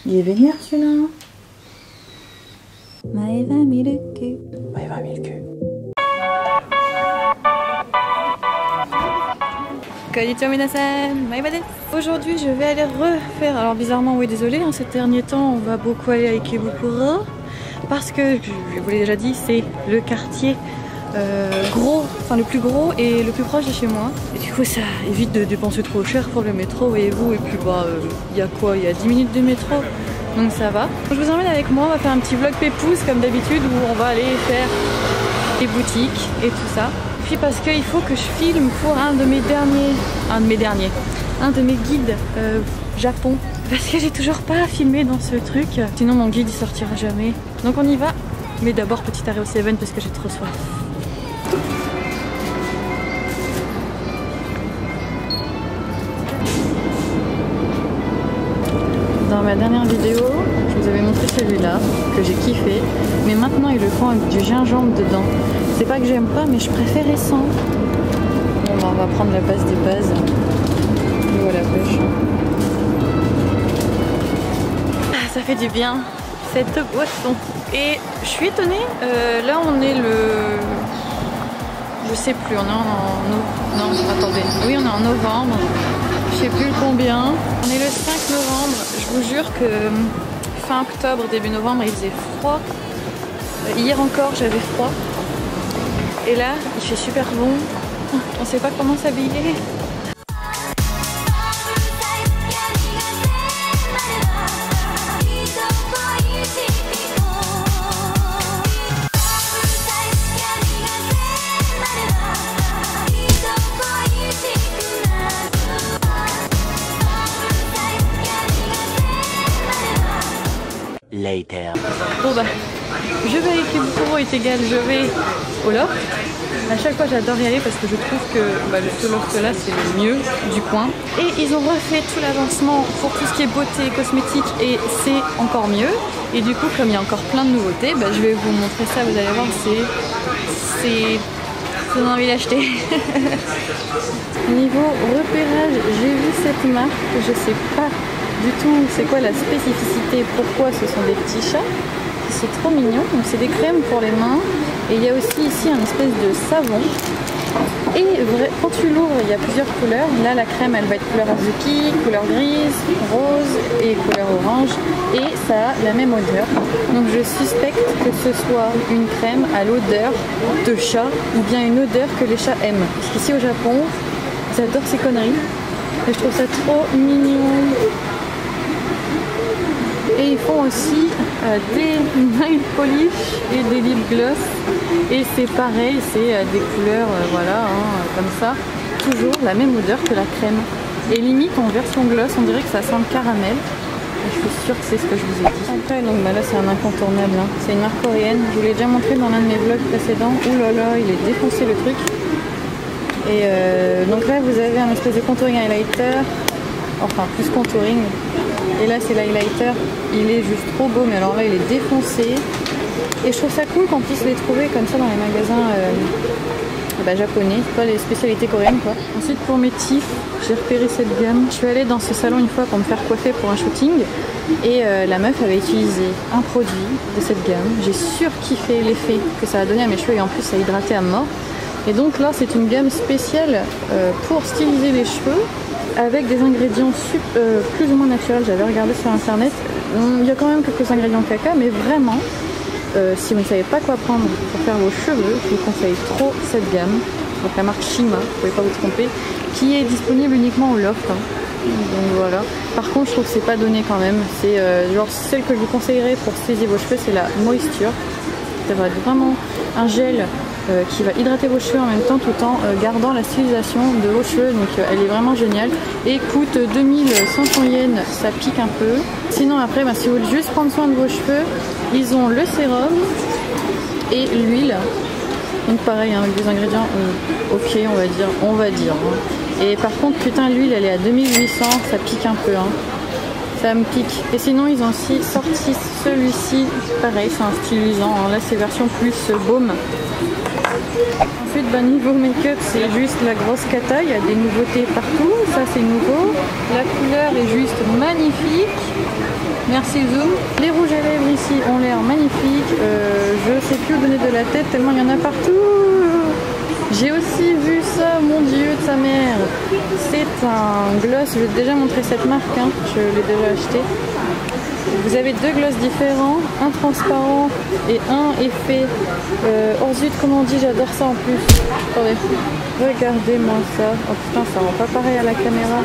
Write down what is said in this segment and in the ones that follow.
Il est vénère celui-là. Maeva Milku. Maeva Milku. Konnichiwa minasan, Maeva desu. Aujourd'hui je vais aller refaire, alors bizarrement oui désolé, ces derniers temps on va beaucoup aller à Ikebukuro. Parce que, je vous l'ai déjà dit, c'est le quartier gros, enfin le plus gros et le plus proche de chez moi. Et du coup ça évite de dépenser trop cher pour le métro, voyez-vous. Et puis bah, il y a quoi, il y a 10 minutes de métro, donc ça va. Je vous emmène avec moi, on va faire un petit vlog pépouze comme d'habitude où on va aller faire les boutiques et tout ça. Et puis parce qu'il faut que je filme pour un de mes guides Japon. Parce que j'ai toujours pas filmé dans ce truc, sinon mon guide il sortira jamais. Donc on y va, mais d'abord petit arrêt au 7 parce que j'ai trop soif. Dans ma dernière vidéo, je vous avais montré celui-là, que j'ai kiffé, mais maintenant ils le font avec du gingembre dedans. C'est pas que j'aime pas, mais je préférais sans. Bon bah on va prendre la base des bases. Et voilà, pêche. Ça fait du bien, cette boisson. Et je suis étonnée, là on est le... Je sais plus, on est non, attendez. Oui, on est en novembre. Je sais plus combien. On est le 5 novembre. Je vous jure que fin octobre, début novembre, il faisait froid. Hier encore, j'avais froid. Et là, il fait super bon. On sait pas comment s'habiller. Later. Bon bah, je vais à Ikebukuro est égal, je vais au loft. À chaque fois j'adore y aller parce que je trouve que ce loft là c'est le mieux du coin. Et ils ont refait tout l'avancement pour tout ce qui est beauté, cosmétique et c'est encore mieux. Et du coup comme il y a encore plein de nouveautés, je vais vous montrer ça, vous allez voir, c'est j'ai envie d'acheter. Niveau repérage, j'ai vu cette marque, je sais pas du tout c'est quoi la spécificité, pourquoi ce sont des petits chats. C'est trop mignon, donc c'est des crèmes pour les mains et il y a aussi ici un espèce de savon et quand tu l'ouvres il y a plusieurs couleurs. Là la crème elle va être couleur azuki, couleur grise, rose et couleur orange et ça a la même odeur, donc je suspecte que ce soit une crème à l'odeur de chat ou bien une odeur que les chats aiment, parce qu'ici au Japon ils adorent ces conneries et je trouve ça trop mignon. Et ils font aussi des nail polish et des lip gloss. Et c'est pareil, c'est des couleurs, voilà, comme ça. Toujours la même odeur que la crème. Et limite en version gloss, on dirait que ça sent le caramel. Et je suis sûre que c'est ce que je vous ai dit. Après, donc là c'est un incontournable. C'est une marque coréenne. Je vous l'ai déjà montré dans l'un de mes vlogs précédents. Ouh là là, il est défoncé le truc. Et donc là vous avez un espèce de contouring highlighter. Enfin plus contouring. Et là c'est l'highlighter, il est juste trop beau, mais alors là il est défoncé. Et je trouve ça cool qu'on puisse les trouver comme ça dans les magasins japonais, pas les spécialités coréennes quoi. Ensuite pour mes tifs, j'ai repéré cette gamme. Je suis allée dans ce salon une fois pour me faire coiffer pour un shooting. Et la meuf avait utilisé un produit de cette gamme. J'ai surkiffé l'effet que ça a donné à mes cheveux et en plus ça a hydraté à mort. Et donc là c'est une gamme spéciale pour styliser les cheveux, avec des ingrédients plus ou moins naturels. J'avais regardé sur internet, il y a quand même quelques ingrédients caca, mais vraiment si vous ne savez pas quoi prendre pour faire vos cheveux, je vous conseille trop cette gamme. Donc la marque Shima, vous ne pouvez pas vous tromper, qui est disponible uniquement au loft. Donc voilà. Par contre je trouve que c'est pas donné quand même. C'est genre celle que je vous conseillerais pour styliser vos cheveux, c'est la Moisture. Ça va être vraiment un gel qui va hydrater vos cheveux en même temps tout en gardant la stylisation de vos cheveux, donc elle est vraiment géniale et coûte 2500 yens, ça pique un peu. Sinon après si vous voulez juste prendre soin de vos cheveux, ils ont le sérum et l'huile, donc pareil avec des ingrédients ok on va dire. Et par contre putain l'huile elle est à 2800, ça pique un peu ça me pique. Et sinon ils ont aussi sorti celui-ci, pareil c'est un stylisant, là c'est version plus baume. Ensuite, niveau make-up, c'est juste la grosse cata. Il y a des nouveautés partout. Ça, c'est nouveau. La couleur est juste magnifique. Merci Zoom. Les rouges à lèvres ici ont l'air magnifiques. Je sais plus où donner de la tête tellement il y en a partout. J'ai aussi vu ça, mon dieu de sa mère. C'est un gloss, je vais déjà montrer cette marque, hein. Je l'ai déjà acheté. Vous avez deux gloss différents, un transparent et un effet. Oh zut, comment on dit, j'adore ça en plus. Attendez, regardez-moi ça. Oh putain, ça rend pas pareil à la caméra.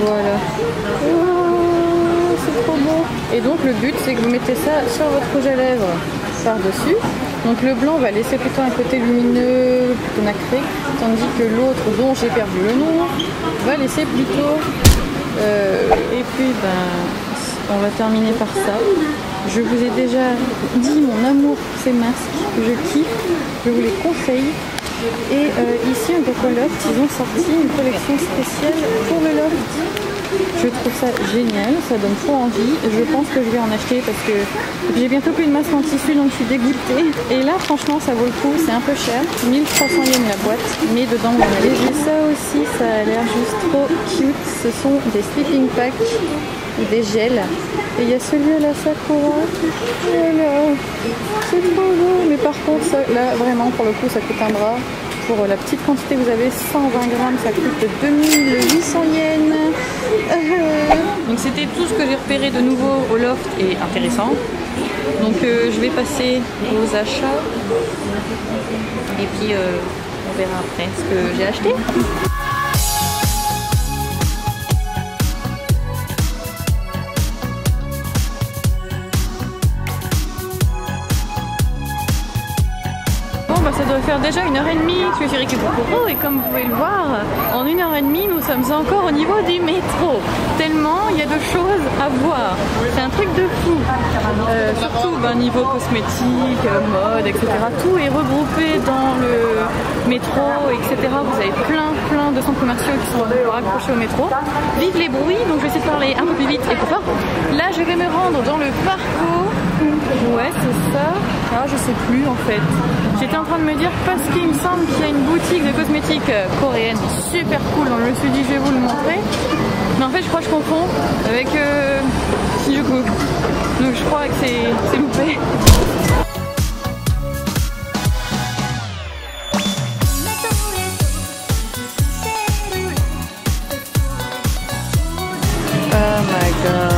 Voilà. Oh, c'est trop beau. Et donc le but, c'est que vous mettez ça sur votre rouge à lèvres par-dessus. Donc le blanc va laisser plutôt un côté lumineux, plutôt nacré, tandis que l'autre, dont j'ai perdu le nom, va laisser plutôt... et puis, on va terminer par ça. Je vous ai déjà dit mon amour pour ces masques, que je kiffe, je vous les conseille. Et ici, au Coco Loft, ils ont sorti une collection spéciale pour le loft. Je trouve ça génial, ça donne trop envie. Je pense que je vais en acheter parce que j'ai bientôt plus de masque en tissu, donc je suis dégoûtée. Et là, franchement, ça vaut le coup, c'est un peu cher. 1300 yens la boîte, mais dedans, vous en avez. Et ça aussi, ça a l'air juste trop cute. Ce sont des sleeping packs, des gels. Et il y a celui à la Sakura. Voilà, c'est trop beau. Mais par contre, ça, là, vraiment, pour le coup, ça coûte un bras. Pour la petite quantité, vous avez 120 grammes, ça coûte 2800 yens. Donc c'était tout ce que j'ai repéré de nouveau au loft et intéressant. Donc je vais passer aux achats. Et puis on verra après ce que j'ai acheté. Ça doit faire déjà 1h30 que je suis récupérée pour et comme vous pouvez le voir, en 1h30 nous sommes encore au niveau du métro. Tellement il y a de choses à voir. C'est un truc de fou. Surtout niveau cosmétique, mode, etc. Tout est regroupé dans le métro, etc. Vous avez plein de centres commerciaux qui sont raccrochés au métro. Vive les bruits, donc je vais essayer de parler un peu plus vite et plus fort. Là je vais me rendre dans le Parco. Ouais, c'est ça. Ah, je sais plus en fait. J'étais en train de me dire parce qu'il me semble qu'il y a une boutique de cosmétiques coréenne super cool, donc je me suis dit je vais vous le montrer. Mais en fait je crois que je confonds avec Shinjuku. Donc je crois que c'est loupé. Oh my god.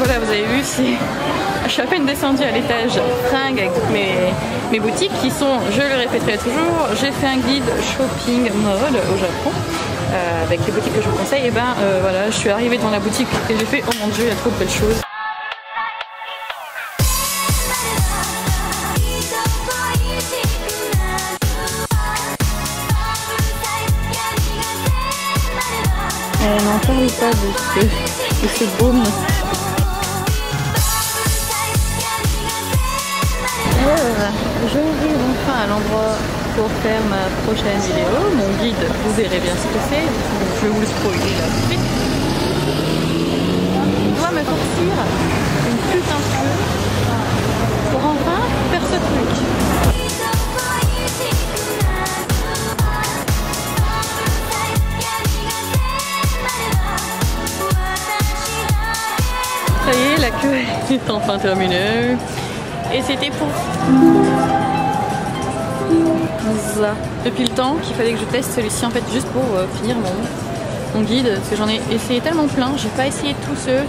Voilà, vous avez vu, je suis à peine descendue à l'étage fringues avec toutes mes boutiques qui sont, je le répéterai toujours, j'ai fait un guide shopping mode au Japon avec les boutiques que je vous conseille. Et voilà, je suis arrivée devant la boutique et j'ai fait oh mon dieu, il y a trop de belles choses. On n'en parle pas de ce baume. J'arrive enfin à l'endroit pour faire ma prochaine vidéo. Mon guide, vous verrez bien ce que c'est. Je vais vous le spoiler là tout de suite. Je dois me sortir une putain de feu pour enfin faire ce truc. Ça y est, la queue est enfin terminée. Et c'était pour ça. Depuis le temps qu'il fallait que je teste celui-ci en fait juste pour finir mon guide. Parce que j'en ai essayé tellement plein. J'ai pas essayé tous ceux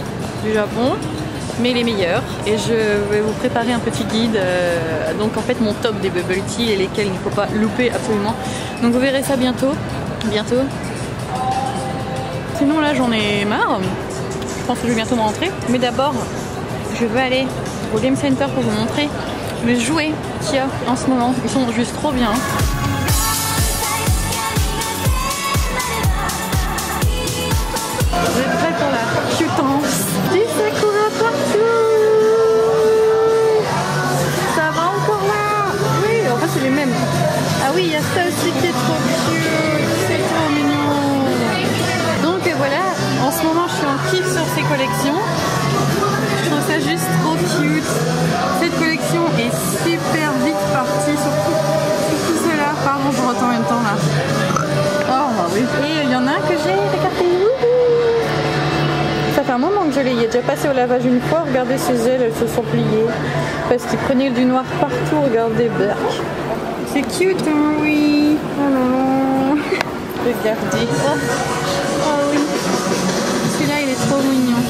du Japon, mais les meilleurs. Et je vais vous préparer un petit guide. Donc en fait mon top des bubble tea et lesquels il ne faut pas louper absolument. Donc vous verrez ça bientôt. Sinon là j'en ai marre. Je pense que je vais bientôt me rentrer. Mais d'abord je vais aller au Game Center pour vous montrer les jouets qu'il y a en ce moment. Ils sont juste trop bien. Vous êtes prêts pour la cutance du Sakura partout? aussi qui est trop cute, c'est trop mignon. Donc voilà, en ce moment je suis en kiff sur ces collections. Je trouve ça juste trop cute. Cette collection est super vite partie, surtout celle-là. Pardon, je retourne en même temps là. Oh bah oui. Et il y en a un que j'ai, regardez. Ça fait un moment que je l'ai, il est déjà passé au lavage une fois. Regardez ses ailes, elles se sont pliées. Parce qu'il prenait du noir partout, regardez, berk. C'est cute, hein, oui. Oh non. Regardez. Oh, oh oui. Celui-là, il est trop mignon.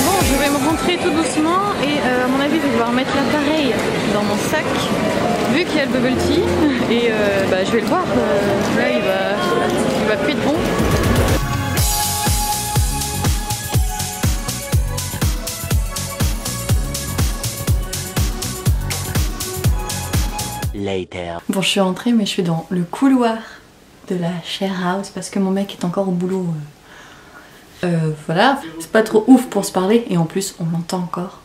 Bon, je vais me rentrer tout doucement et à mon avis, je vais devoir mettre l'appareil dans mon sac. Vu qu'il y a le bubble tea et je vais le voir. Là, il va plus être bon. Later. Bon, je suis rentrée, mais je suis dans le couloir de la share house parce que mon mec est encore au boulot. Voilà, c'est pas trop ouf pour se parler et en plus on m'entend encore.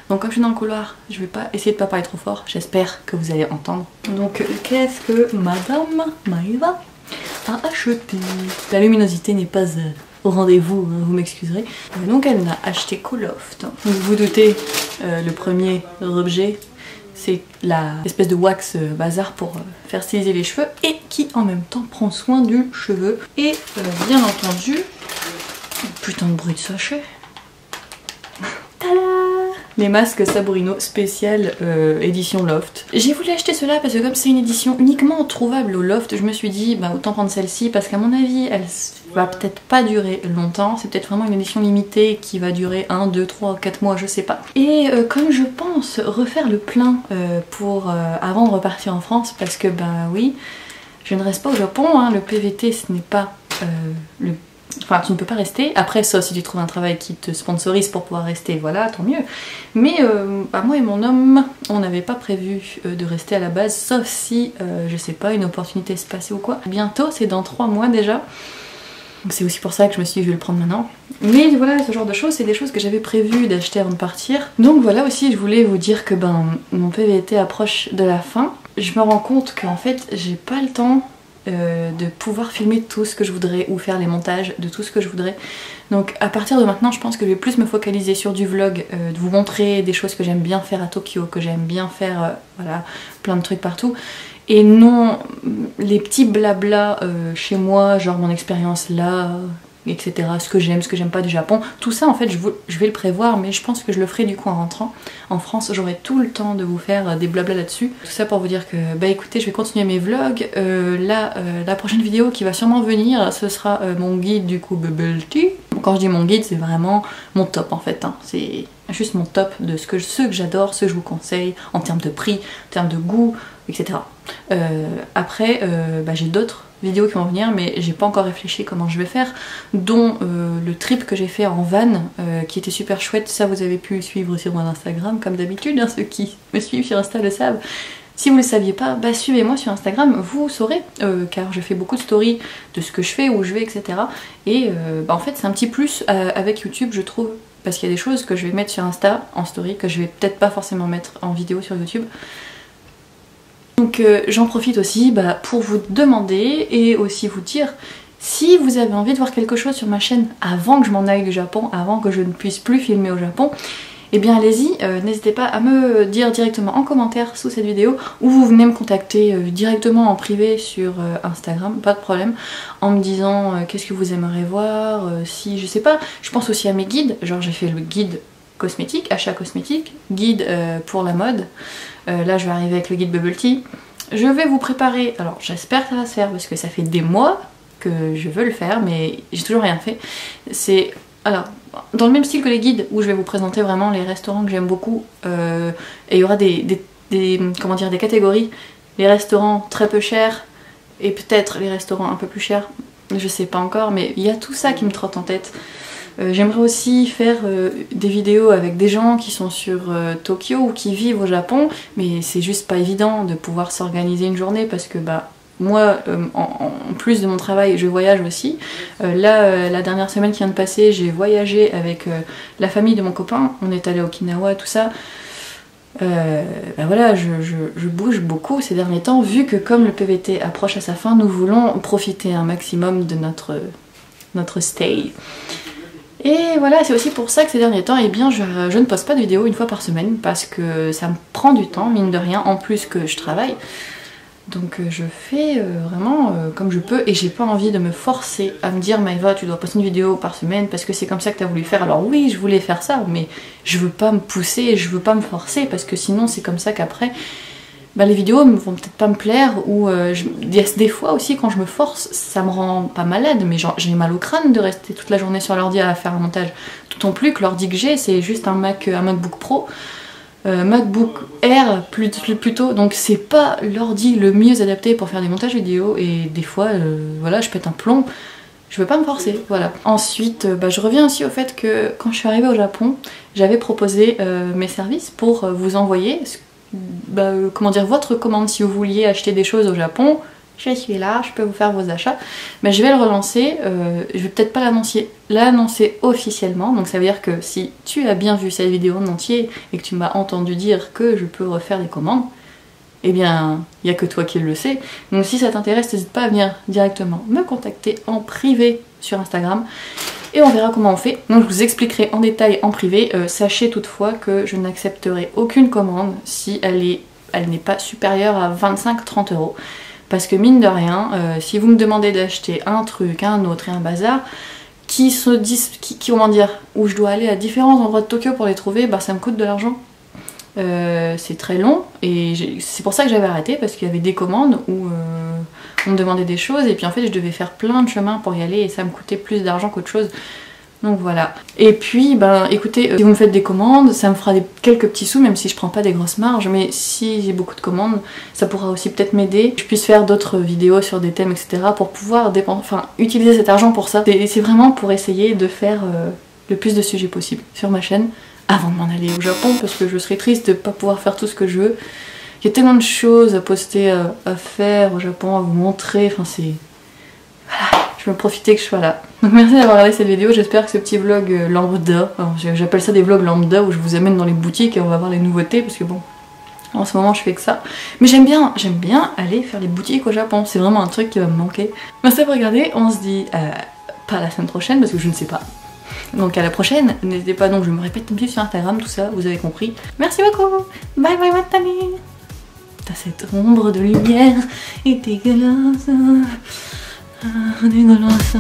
Donc comme je suis dans le couloir, je vais pas essayer de pas parler trop fort. J'espère que vous allez entendre. Donc qu'est-ce que Madame Maïva a acheté? La luminosité n'est pas au rendez-vous, hein, vous m'excuserez. Donc elle m'a acheté Coloft. Vous vous doutez, le premier objet, c'est la espèce de wax bazar pour faire styliser les cheveux et qui en même temps prend soin du cheveu. Et bien entendu, putain de bruit de sachet. Tada! Les masques Sabrino spécial édition Loft. J'ai voulu acheter cela parce que comme c'est une édition uniquement trouvable au Loft, je me suis dit bah autant prendre celle-ci parce qu'à mon avis elle va peut-être pas durer longtemps. C'est peut-être vraiment une édition limitée qui va durer 1, 2, 3, 4 mois, je sais pas. Et comme je pense refaire le plein pour avant de repartir en France parce que bah oui, je ne reste pas au Japon, hein, le PVT ce n'est pas le... Enfin, tu ne peux pas rester. Après, sauf si tu trouves un travail qui te sponsorise pour pouvoir rester, voilà, tant mieux. Mais bah, moi et mon homme, on n'avait pas prévu de rester à la base, sauf si, je sais pas, une opportunité se passait ou quoi. Bientôt, c'est dans 3 mois déjà. Donc c'est aussi pour ça que je me suis dit, je vais le prendre maintenant. Mais voilà, ce genre de choses, c'est des choses que j'avais prévu d'acheter avant de partir. Donc voilà aussi, je voulais vous dire que ben mon PVT approche de la fin. Je me rends compte qu'en fait, j'ai pas le temps de pouvoir filmer tout ce que je voudrais ou faire les montages de tout ce que je voudrais. Donc à partir de maintenant je pense que je vais plus me focaliser sur du vlog, de vous montrer des choses que j'aime bien faire à Tokyo, que j'aime bien faire, voilà, plein de trucs partout. Et non les petits blabla chez moi, genre mon expérience là, etc. Ce que j'aime pas du Japon. Tout ça en fait je vais le prévoir, mais je pense que je le ferai du coup en rentrant. En France j'aurai tout le temps de vous faire des blabla là-dessus. Tout ça pour vous dire que bah écoutez, je vais continuer mes vlogs. La prochaine vidéo qui va sûrement venir, ce sera mon guide du coup Bubble Tea. Quand je dis mon guide, c'est vraiment mon top en fait, hein. C'est juste mon top de ce que j'adore, ce que je vous conseille en termes de prix, en termes de goût, etc. Après bah, j'ai d'autres vidéos qui vont venir, mais j'ai pas encore réfléchi comment je vais faire, dont le trip que j'ai fait en van qui était super chouette. Ça vous avez pu suivre sur mon Instagram comme d'habitude, hein, ceux qui me suivent sur Insta le savent. Si vous ne le saviez pas, bah suivez-moi sur Instagram, vous saurez, car je fais beaucoup de stories de ce que je fais, où je vais, etc. Et bah en fait c'est un petit plus avec YouTube je trouve, parce qu'il y a des choses que je vais mettre sur Insta en story que je vais peut-être pas forcément mettre en vidéo sur YouTube. Donc j'en profite aussi bah, pour vous demander et aussi vous dire si vous avez envie de voir quelque chose sur ma chaîne avant que je m'en aille du Japon, avant que je ne puisse plus filmer au Japon, et bien allez-y, n'hésitez pas à me dire directement en commentaire sous cette vidéo ou vous venez me contacter directement en privé sur Instagram, pas de problème, en me disant qu'est-ce que vous aimeriez voir, si je sais pas, je pense aussi à mes guides, genre j'ai fait le guide cosmétique, achat cosmétique, guide pour la mode. Là je vais arriver avec le guide Bubble Tea. Je vais vous préparer, alors j'espère que ça va se faire parce que ça fait des mois que je veux le faire mais j'ai toujours rien fait. C'est alors dans le même style que les guides où je vais vous présenter vraiment les restaurants que j'aime beaucoup et il y aura comment dire, des catégories, les restaurants très peu chers et peut-être les restaurants un peu plus chers, je sais pas encore, mais il y a tout ça qui me trotte en tête. J'aimerais aussi faire des vidéos avec des gens qui sont sur Tokyo ou qui vivent au Japon, mais c'est juste pas évident de pouvoir s'organiser une journée parce que bah moi, en plus de mon travail, je voyage aussi. Là, la dernière semaine qui vient de passer, j'ai voyagé avec la famille de mon copain. On est allé à Okinawa, tout ça. Ben voilà, je bouge beaucoup ces derniers temps, vu que comme le PVT approche à sa fin, nous voulons profiter un maximum de notre stay. Et voilà, c'est aussi pour ça que ces derniers temps, eh bien, je ne poste pas de vidéo une fois par semaine, parce que ça me prend du temps, mine de rien, en plus que je travaille. Donc je fais vraiment comme je peux, et j'ai pas envie de me forcer à me dire Maëva, tu dois poster une vidéo par semaine parce que c'est comme ça que tu as voulu faire. Alors oui, je voulais faire ça, mais je veux pas me pousser, je veux pas me forcer, parce que sinon c'est comme ça qu'après bah, les vidéos vont peut-être pas me plaire, ou des fois aussi quand je me force, ça me rend pas malade, mais j'ai mal au crâne de rester toute la journée sur l'ordi à faire un montage. D'autant plus que l'ordi que j'ai, c'est juste un MacBook Pro. MacBook Air plutôt, donc c'est pas l'ordi le mieux adapté pour faire des montages vidéo, et des fois voilà, je pète un plomb, je veux pas me forcer, voilà. Ensuite bah, je reviens aussi au fait que quand je suis arrivée au Japon, j'avais proposé mes services pour vous envoyer comment dire, votre commande si vous vouliez acheter des choses au Japon. Je suis là, je peux vous faire vos achats. Mais je vais le relancer, je vais peut-être pas l'annoncer officiellement. Donc ça veut dire que si tu as bien vu cette vidéo en entier et que tu m'as entendu dire que je peux refaire des commandes, eh bien, il n'y a que toi qui le sais. Donc si ça t'intéresse, n'hésite pas à venir directement me contacter en privé sur Instagram. Et on verra comment on fait. Donc je vous expliquerai en détail en privé. Sachez toutefois que je n'accepterai aucune commande si elle n'est pas supérieure à 25-30 €. Parce que mine de rien, si vous me demandez d'acheter un truc, un autre et un bazar, comment dire, où je dois aller à différents endroits de Tokyo pour les trouver, bah ça me coûte de l'argent. C'est très long, et c'est pour ça que j'avais arrêté, parce qu'il y avait des commandes où on me demandait des choses, et puis en fait je devais faire plein de chemins pour y aller, et ça me coûtait plus d'argent qu'autre chose. Donc voilà. Et puis, ben écoutez, si vous me faites des commandes, ça me fera quelques petits sous, même si je prends pas des grosses marges, mais si j'ai beaucoup de commandes, ça pourra aussi peut-être m'aider. Je puisse faire d'autres vidéos sur des thèmes, etc. pour pouvoir utiliser cet argent pour ça. C'est vraiment pour essayer de faire le plus de sujets possible sur ma chaîne avant de m'en aller au Japon, parce que je serais triste de pas pouvoir faire tout ce que je veux. Il y a tellement de choses à poster, à faire au Japon, à vous montrer, enfin c'est... Voilà. Je veux profiter que je sois là. Donc merci d'avoir regardé cette vidéo, j'espère que ce petit vlog lambda, j'appelle ça des vlogs lambda où je vous amène dans les boutiques et on va voir les nouveautés, parce que bon, en ce moment je fais que ça. Mais j'aime bien aller faire les boutiques au Japon, c'est vraiment un truc qui va me manquer. Merci d'avoir regardé, on se dit pas la semaine prochaine parce que je ne sais pas. Donc à la prochaine, n'hésitez pas, donc je me répète un petit peu sur Instagram, tout ça, vous avez compris. Merci beaucoup, bye bye Matani. T'as cette ombre de lumière est dégueulasse. Dégueulasse.